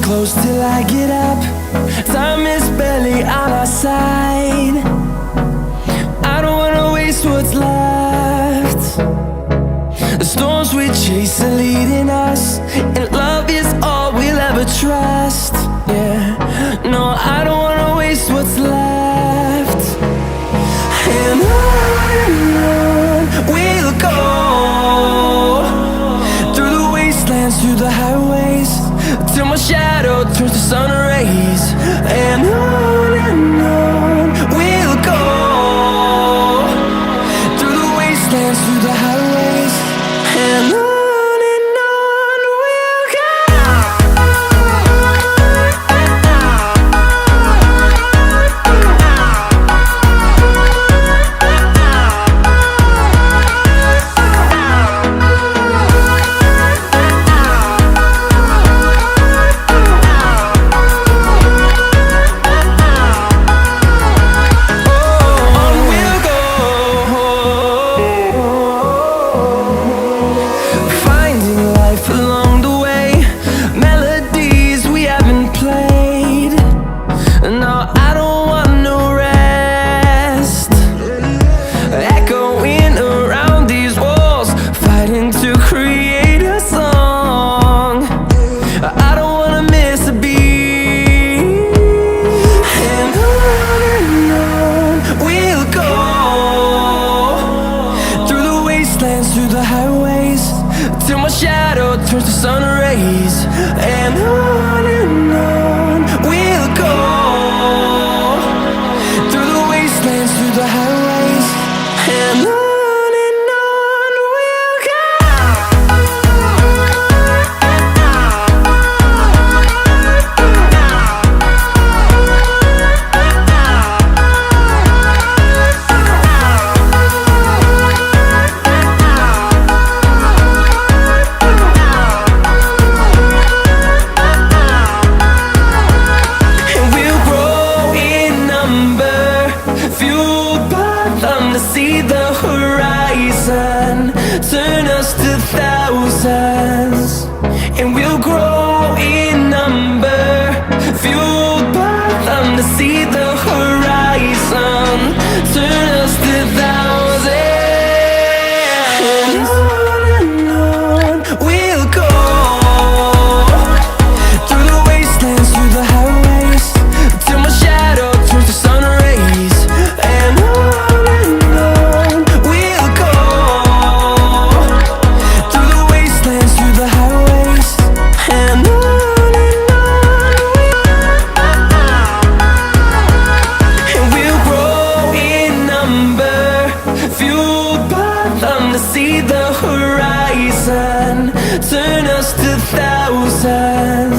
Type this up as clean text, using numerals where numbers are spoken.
close till I get up. Time is barely on our side. I don't wanna waste what's left. The storms we chase are leading us, and love is all we'll ever trust. Yeah, no, I don't wanna waste what's left. And on we'll go, through the wastelands, through the highways, till my shadow turns to sun rays. And on we'll go, through the wastelands, through the highways, and on we'll go. the highways, till my shadow turns to sun rays. And on we'll go, through the wastelands, through the highways. And on we'll go. See the horizon turn us to thousands, and we'll grow in number, fueled by them. To see the horizon turn us to thousands, and on we'll go, through the wastelands, through the highways, till my shadow turns to sun rays. And see the horizon turn us to thousands.